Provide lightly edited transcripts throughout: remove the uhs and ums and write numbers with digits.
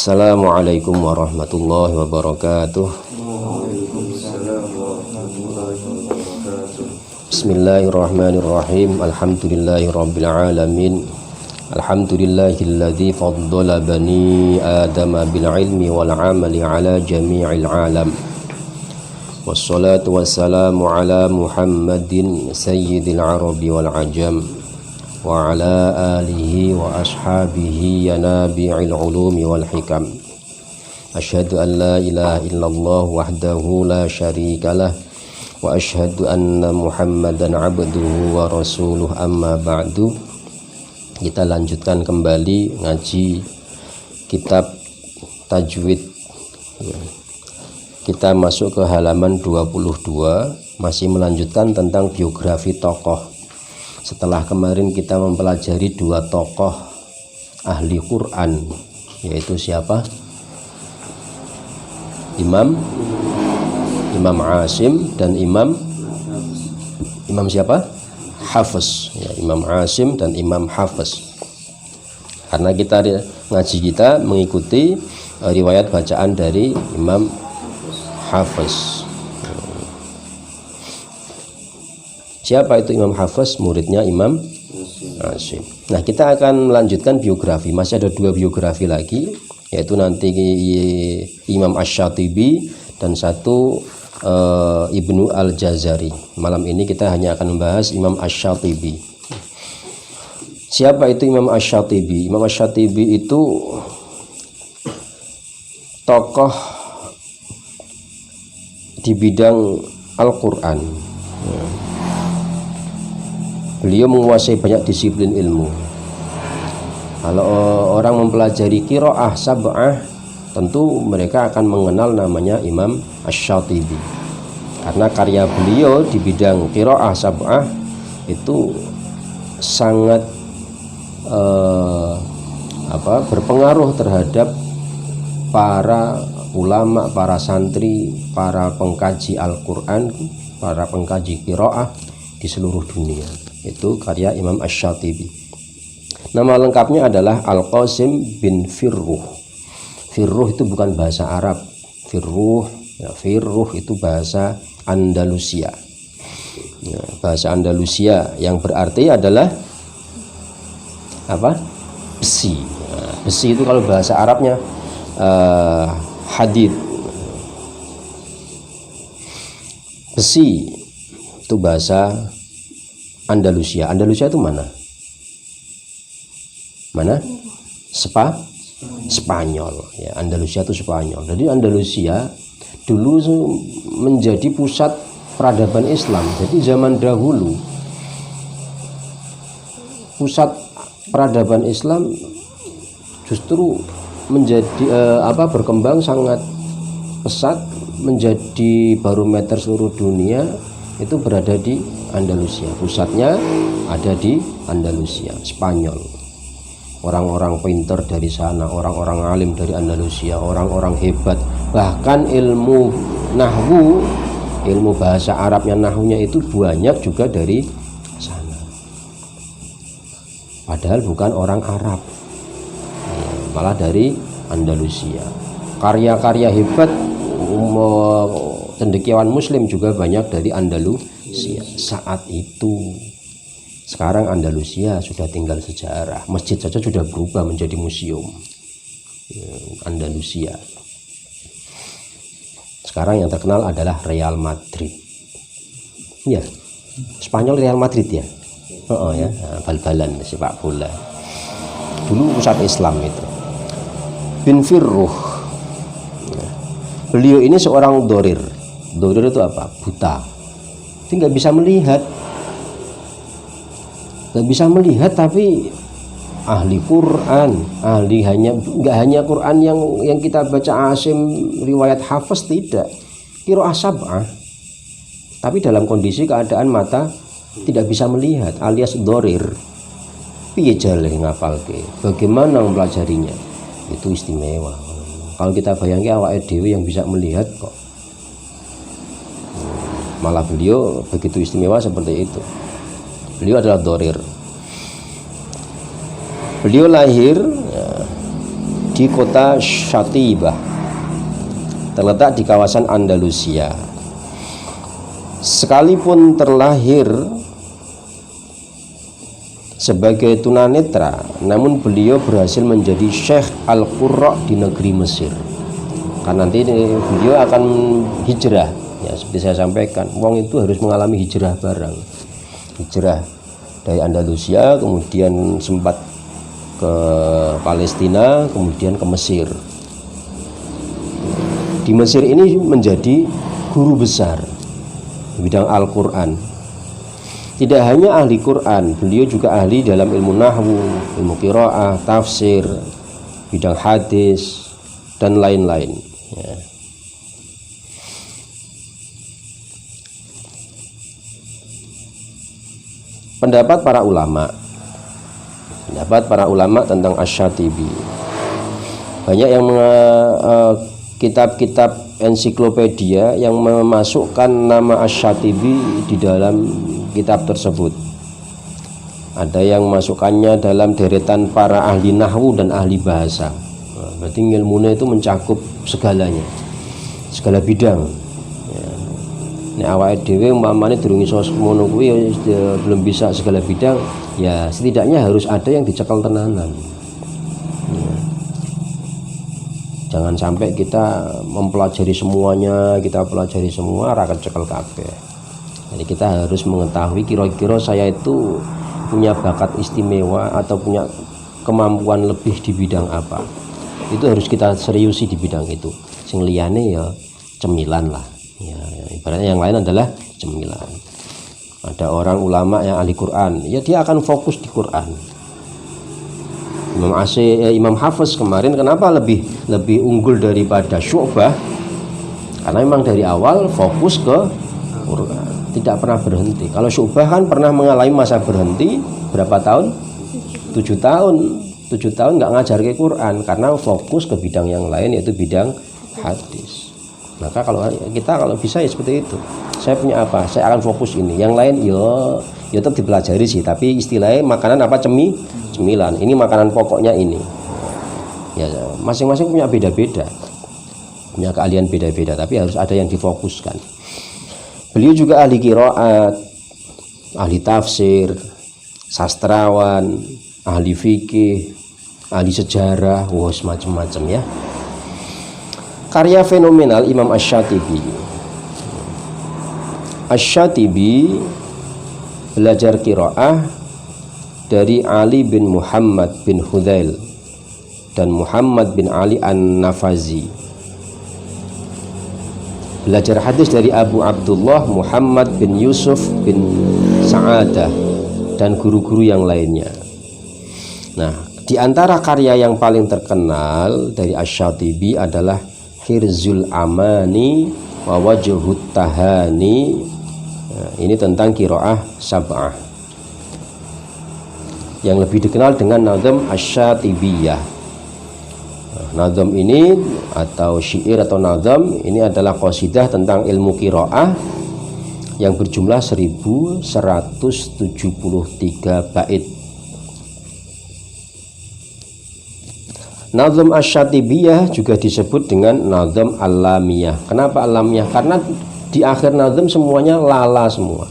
Assalamualaikum warahmatullahi wabarakatuh. Bismillahirrahmanirrahim. Alhamdulillahirabbil alamin. Alhamdulillahilladzi faddala bani adama bil ilmi wal amali ala jami'il alam. Wassalatu wassalamu ala Muhammadin sayyidil arabi wal ajam wa ala alihi wa ashabihi ya nabi'il ulumi wal hikam. Asyhadu an la ilaha illallah wahdahu la syarikalah wa asyhadu anna Muhammadan abduhu wa rasuluh, amma ba'du. Kita lanjutkan kembali ngaji kitab tajwid. Kita masuk ke halaman 22, masih melanjutkan tentang biografi tokoh. Setelah kemarin kita mempelajari dua tokoh ahli Quran, yaitu siapa? Imam Asim dan Imam siapa? Hafiz, ya, Imam Asim dan Imam Hafiz. Karena ngaji kita mengikuti riwayat bacaan dari Imam Hafiz. Siapa itu Imam Hafiz? Muridnya Imam Asim. Nah, kita akan melanjutkan biografi. Masih ada dua biografi lagi, yaitu nanti Imam Asy-Syatibi dan satu Ibnu Al-Jazari. Malam ini kita hanya akan membahas Imam Asy-Syatibi. Siapa itu Imam Asy-Syatibi? Imam Asy-Syatibi itu tokoh di bidang Al-Qur'an. Beliau menguasai banyak disiplin ilmu. Kalau orang mempelajari qiraah sab'ah, tentu mereka akan mengenal namanya Imam Asy-Syatibi. Karena karya beliau di bidang qiraah sab'ah itu sangat berpengaruh terhadap para ulama, para santri, para pengkaji Al-Qur'an, para pengkaji qiraah di seluruh dunia. Itu karya Imam Asy-Syatibi. Nama lengkapnya adalah Al-Qasim bin Firruh. Firruh itu bukan bahasa Arab. Firruh itu bahasa Andalusia. Ya, bahasa Andalusia yang berarti adalah apa? Besi. Nah, besi itu kalau bahasa Arabnya hadid. Besi itu bahasa Andalusia. Andalusia itu mana? Spanyol. Ya, Andalusia itu Spanyol. Jadi Andalusia dulu menjadi pusat peradaban Islam. Jadi zaman dahulu pusat peradaban Islam justru menjadi berkembang sangat pesat, menjadi barometer seluruh dunia. Itu berada di Andalusia. Pusatnya ada di Andalusia, Spanyol. Orang-orang pintar dari sana, orang-orang alim dari Andalusia, orang-orang hebat. Bahkan ilmu nahwu, ilmu bahasa Arabnya, nahwunya itu banyak juga dari sana. Padahal bukan orang Arab, malah dari Andalusia. Karya-karya hebat cendekiawan Muslim juga banyak dari Andalusia saat itu. Sekarang Andalusia sudah tinggal sejarah. Masjid saja sudah berubah menjadi museum. Andalusia. Sekarang yang terkenal adalah Real Madrid. Ya, Spanyol Real Madrid ya. Ya, bal-balan sepak bola. Dulu pusat Islam itu. Bin Firruh. Beliau ini seorang dorir. Dorir itu apa? Buta. Dia nggak bisa melihat. Nggak bisa melihat, tapi ahli Quran, nggak hanya Quran yang kita baca Asim, riwayat Hafiz, tidak. Qiraah sab'ah. Tapi dalam kondisi keadaan mata tidak bisa melihat, alias dorir. Piye jale ngapalke? Bagaimana mempelajarinya? Itu istimewa. Kalau kita bayangkan awake dhewe yang bisa melihat kok. Malah beliau begitu istimewa seperti itu. Beliau adalah dorir. Beliau lahir di di kota Syatibah, terletak di kawasan Andalusia. Sekalipun terlahir sebagai tunanetra, namun beliau berhasil menjadi Syekh Al-Qurra di negeri Mesir. Karena nanti beliau akan hijrah, ya seperti saya sampaikan, wong itu harus mengalami hijrah bareng. Hijrah dari Andalusia, kemudian sempat ke Palestina, kemudian ke Mesir. Di Mesir ini menjadi guru besar di bidang Al-Quran. Tidak hanya ahli Quran, beliau juga ahli dalam ilmu nahwu, ilmu qiraah, tafsir, bidang hadis, dan lain-lain, ya. Pendapat para ulama tentang Asy-Syatibi, banyak yang kitab-kitab ensiklopedia yang memasukkan nama Asy-Syatibi di dalam kitab tersebut. Ada yang masukkannya dalam deretan para ahli nahwu dan ahli bahasa. Nah, berarti ilmunya itu mencakup segalanya, segala bidang. Nek awake dhewe umpamane durung iso ngono kuwi ya belum bisa segala bidang, ya setidaknya harus ada yang dicekal tenanan. Ya. Jangan sampai kita mempelajari semuanya, kita pelajari semua ra kecekel kabeh. Jadi kita harus mengetahui kira-kira saya itu punya bakat istimewa atau punya kemampuan lebih di bidang apa. Itu harus kita seriusi di bidang itu. Sing liyane ya cemilan lah. Ya, ibaratnya yang lain adalah cemilan. Ada orang ulama yang ahli Quran, ya dia akan fokus di Quran. Imam Hafiz kemarin kenapa lebih unggul daripada Syu'bah? Karena memang dari awal fokus ke Quran, tidak pernah berhenti. Kalau Syu'bah kan pernah mengalami masa berhenti berapa tahun? 7 tahun. 7 tahun nggak ngajar ke Quran karena fokus ke bidang yang lain, yaitu bidang hadis. Maka kalau bisa ya seperti itu. Saya punya apa? Saya akan fokus ini. Yang lain ya tetap dipelajari sih, tapi istilahnya makanan apa cemilan. Ini makanan pokoknya ini. Ya masing-masing punya beda-beda. Punya keahlian beda-beda, tapi harus ada yang difokuskan. Beliau juga ahli qiraat, ahli tafsir, sastrawan, ahli fikih, ahli sejarah, macam-macam ya. Karya fenomenal Imam Asy-Syatibi. Asy-Syatibi belajar qiraah dari Ali bin Muhammad bin Hudzail dan Muhammad bin Ali An-Nafazi. Belajar hadis dari Abu Abdullah Muhammad bin Yusuf bin Sa'adah dan guru-guru yang lainnya. Nah, di antara karya yang paling terkenal dari Asy-Syatibi adalah Hirzul Amani wa Wajhut Tahani. Nah, ini tentang qiraah sab'ah yang lebih dikenal dengan nazam Asy-Syatibiyah. Nazam ini atau syair atau nazam ini adalah qasidah tentang ilmu qiraah yang berjumlah 1173 bait. Nazam Asy-Syatibiyah juga disebut dengan nazam Al-Lamiyah. Kenapa Al-Lamiyah? Karena di akhir nazam semuanya lala semua.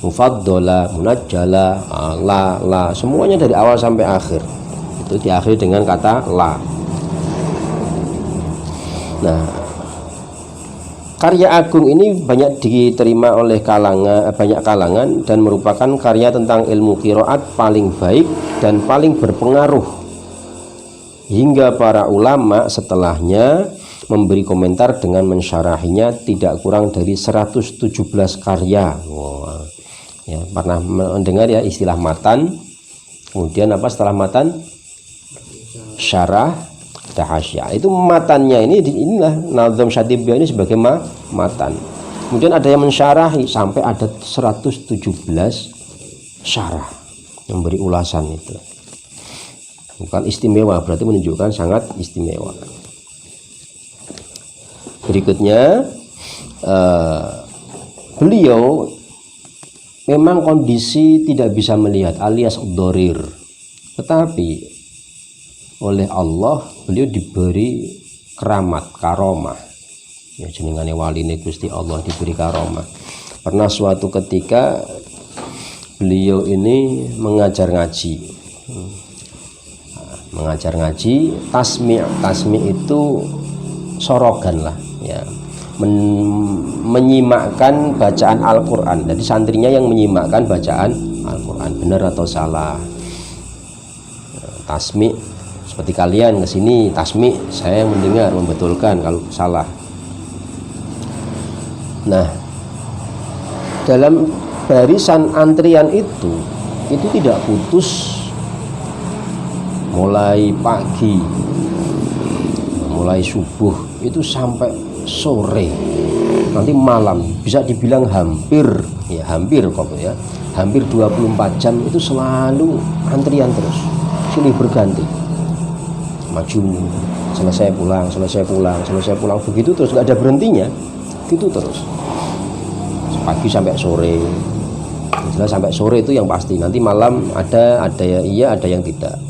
Mufaddalah, munajjala, la, semuanya dari awal sampai akhir. Itu diakhiri dengan kata la. Nah, karya agung ini banyak diterima oleh banyak kalangan dan merupakan karya tentang ilmu qiraat paling baik dan paling berpengaruh, hingga para ulama setelahnya memberi komentar dengan mensyarahinya tidak kurang dari 117 karya. Wow. Ya, pernah mendengar ya istilah matan. Kemudian apa setelah matan? Syarah, ada hasyiah. Itu matannya inilah nazam Syatibiyah ini sebagai matan. Kemudian ada yang mensyarahi sampai ada 117 syarah yang beri ulasan itu. Bukan istimewa, berarti menunjukkan sangat istimewa. Berikutnya beliau memang kondisi tidak bisa melihat alias dorir, tetapi oleh Allah beliau diberi keramat, karomah. Ya jenengane waline Gusti Allah, diberi karomah. Pernah suatu ketika beliau ini mengajar ngaji. Mengajar ngaji, tasmi' itu sorogan lah ya. Menyimakkan bacaan Al-Qur'an. Jadi santrinya yang menyimakkan bacaan Al-Qur'an, benar atau salah. Tasmi' seperti kalian ke sini, tasmi' saya mendengar, membetulkan kalau salah. Nah, dalam barisan antrian itu tidak putus mulai pagi, mulai subuh itu sampai sore, nanti malam, bisa dibilang hampir kok ya, hampir 24 jam itu selalu antrian terus, silih berganti, maju, selesai pulang, begitu terus, nggak ada berhentinya, gitu terus, pagi sampai sore. Jelas sampai sore itu yang pasti, nanti malam ada ya iya, ada yang tidak.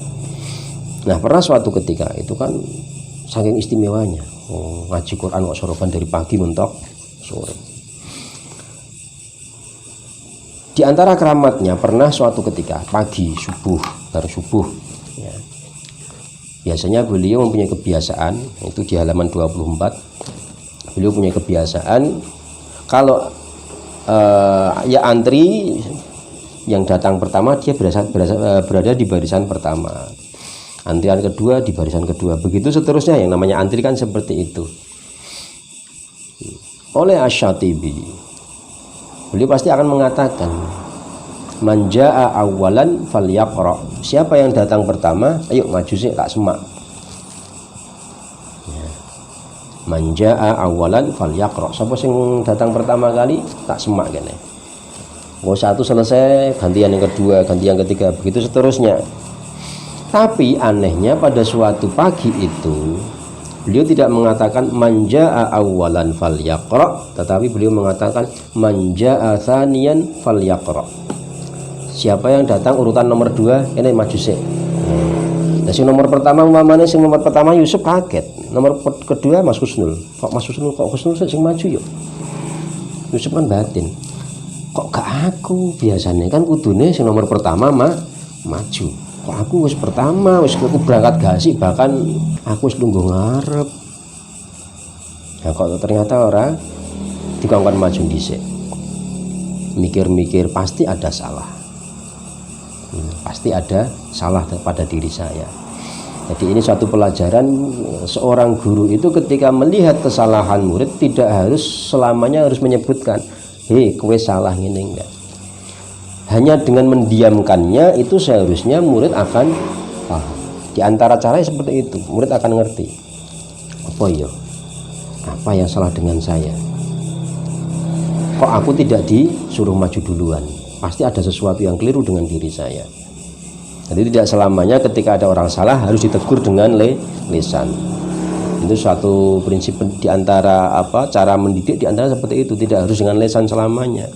Nah, pernah suatu ketika itu kan saking istimewanya, ngaji Quran kok soroban dari pagi mentok sore. Di antara keramatnya pernah suatu ketika pagi baru subuh ya. Biasanya beliau mempunyai kebiasaan, itu di halaman 24, beliau punya kebiasaan kalau ya antri yang datang pertama dia berada di barisan pertama, antrian kedua di barisan kedua, begitu seterusnya. Yang namanya antri kan seperti itu. Oleh Asy-Syatibi, beliau pasti akan mengatakan, man jaa awalan falyaqra, siapa yang datang pertama ayo maju sih tak semak. Man jaa awalan falyaqra, siapa yang datang pertama kali tak semak kene. Satu selesai, ganti yang kedua, ganti yang ketiga, begitu seterusnya. Tapi anehnya pada suatu pagi itu beliau tidak mengatakan man jaa awalan falyaqra, tetapi beliau mengatakan man jaa tsaniyan falyaqra, siapa yang datang urutan nomor 2 ini maju sih. Nah, si nomor pertama umpamanya sing nomor pertama Yusuf kaget, nomor kedua Mas Husnul, kok Mas Husnul sing maju yuk. Yusuf kan batin, kok gak aku, biasanya kan kudune sing nomor pertama maju, kok aku wis pertama, wis aku berangkat gasi, bahkan aku wis nunggu ngarep. Nah, kok ternyata orang dikongkon maju dhisik. Mikir-mikir pasti ada salah. Pasti ada salah pada diri saya. Jadi ini suatu pelajaran, seorang guru itu ketika melihat kesalahan murid tidak harus selamanya harus menyebutkan, "Hei, kowe salah ngene," enggak. Hanya dengan mendiamkannya itu seharusnya murid akan paham. Di antara caranya seperti itu, murid akan ngerti. Apa yang salah dengan saya? Kok aku tidak disuruh maju duluan? Pasti ada sesuatu yang keliru dengan diri saya. Jadi tidak selamanya ketika ada orang salah harus ditegur dengan lisan. Itu suatu prinsip di antara cara mendidik di antara seperti itu, tidak harus dengan lisan selamanya.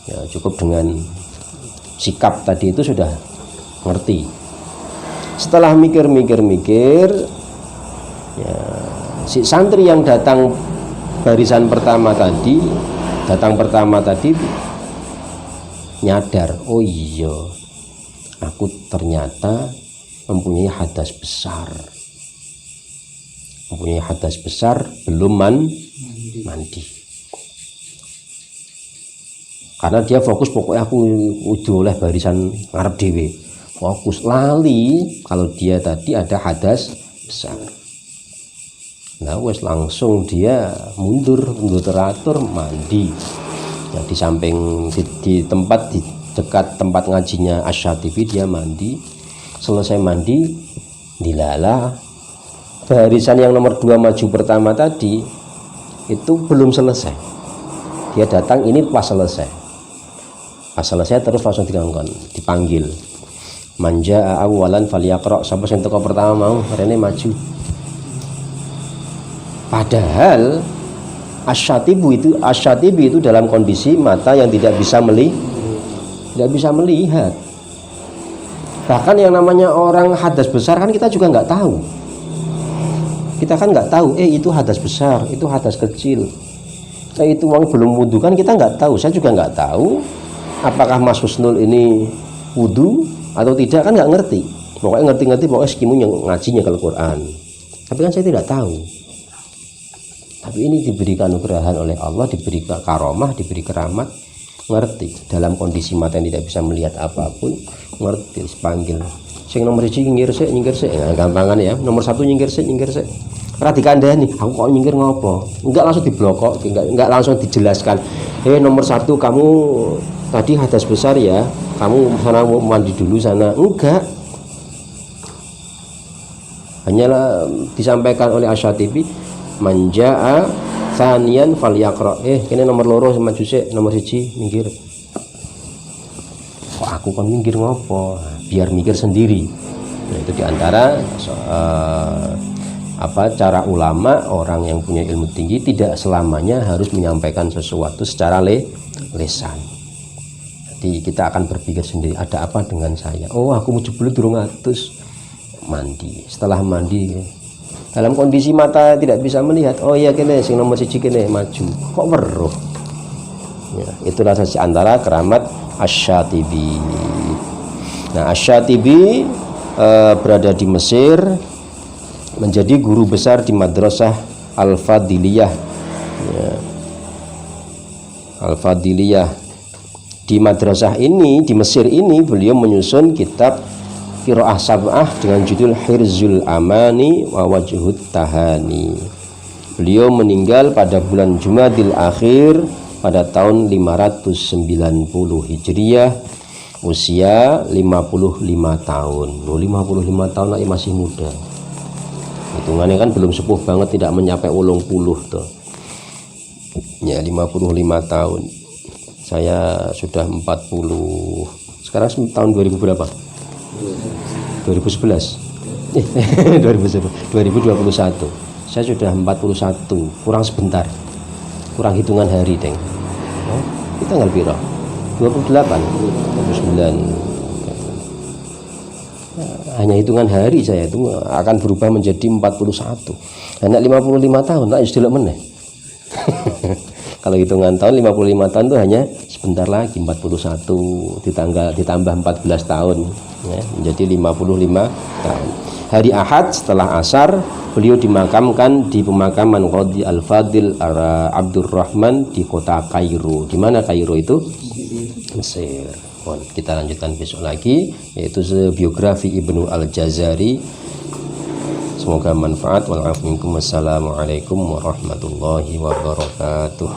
Ya, cukup dengan sikap tadi itu sudah ngerti. Setelah mikir, ya, si santri yang datang barisan pertama tadi, nyadar, oh iya, aku ternyata mempunyai hadas besar, belum mandi. Karena dia fokus, pokoknya aku udah oleh barisan ngarep dhewe, fokus, lali kalau dia tadi ada hadas besar. Nah, wes langsung dia mundur teratur, mandi. Nah, di samping di tempat di dekat tempat ngajinya Asy-Syatibi dia mandi. Selesai mandi, dilala barisan yang nomor 2 maju pertama tadi itu belum selesai. Dia datang ini pas selesai terus langsung dipanggil, manja awalan falyaqra, sampai sing teko pertama mau rene maju. Padahal Asy-Syatibi itu dalam kondisi mata yang tidak bisa melihat. Bahkan yang namanya orang hadas besar kan kita juga nggak tahu. Kita kan nggak tahu, itu hadas besar, itu hadas kecil, itu uang belum wudhu, kan kita nggak tahu. Saya juga nggak tahu apakah Mas Husnul ini wudhu atau tidak, kan nggak ngerti. Pokoknya ngerti-ngerti, pokoknya skimu yang ngajinya ke Al-Quran. Tapi kan saya tidak tahu. Tapi ini diberikan anugerah oleh Allah, diberi karomah, diberi keramat, ngerti. Dalam kondisi mata yang tidak bisa melihat apapun, ngerti, dipanggil. Sing nomor 1 nyingkir sik, nah, gampangan ya. Nomor 1 nyingkir sik. Ora dikandani, aku kok nyingkir ngopo? Enggak langsung diblokok, enggak langsung dijelaskan. Nomor 1 kamu tadi hadas besar ya, kamu sana mau mandi dulu sana. Enggak. Hanyalah disampaikan oleh Asy-Syatibi, manjaa tsaniyan falyaqra. Kene nomor 2 maju sik, nomor 1 minggir. Kok aku kon minggir ngopo? Biar mikir sendiri. Nah, itu diantara cara ulama, orang yang punya ilmu tinggi tidak selamanya harus menyampaikan sesuatu secara lesan. Jadi kita akan berpikir sendiri, ada apa dengan saya? Oh, aku mau jebul durung atus, mandi. Setelah mandi dalam kondisi mata tidak bisa melihat, oh iya kene sing nomor 1 kene maju. Kok weruh? Ya, itulah saja antara keramat Asy-Syatibi. Nah, Asy-Syatibi berada di Mesir, menjadi guru besar di Madrasah Al-Fadiliyah. Ya. Al-Fadiliyah. Di madrasah ini, di Mesir ini, beliau menyusun kitab Qiraah Sab'ah dengan judul Hirzul Amani wa Wajhut Tahani. Beliau meninggal pada bulan Jumadil Akhir pada tahun 590 Hijriah, usia 55 tahun. 55 tahun lagi masih muda. Hitungannya kan belum sepuh banget, tidak mencapai 80 tuh. Ya, 55 tahun. Saya sudah 40. Sekarang tahun 2000 berapa? 2011. 2021. Saya sudah 41, kurang sebentar. Kurang hitungan hari, Deng. Oh, kita tanggal piro? 28, 29. Hanya hitungan hari saya itu akan berubah menjadi 41. Anak 55 tahun, tak istilah meneh. Kalau hitungan tahun 55 tahun itu hanya sebentar lagi, 41 ditambah 14 tahun ya, menjadi 55 tahun. Hari Ahad setelah asar beliau dimakamkan di pemakaman Qadhi Al-Fadil Abdurrahman di kota Kairo. Di mana Kairo itu? Mesir. Kita lanjutkan besok lagi, yaitu biografi Ibnu Al-Jazari. Semoga manfaat. Wassalamualaikum warahmatullahi wabarakatuh.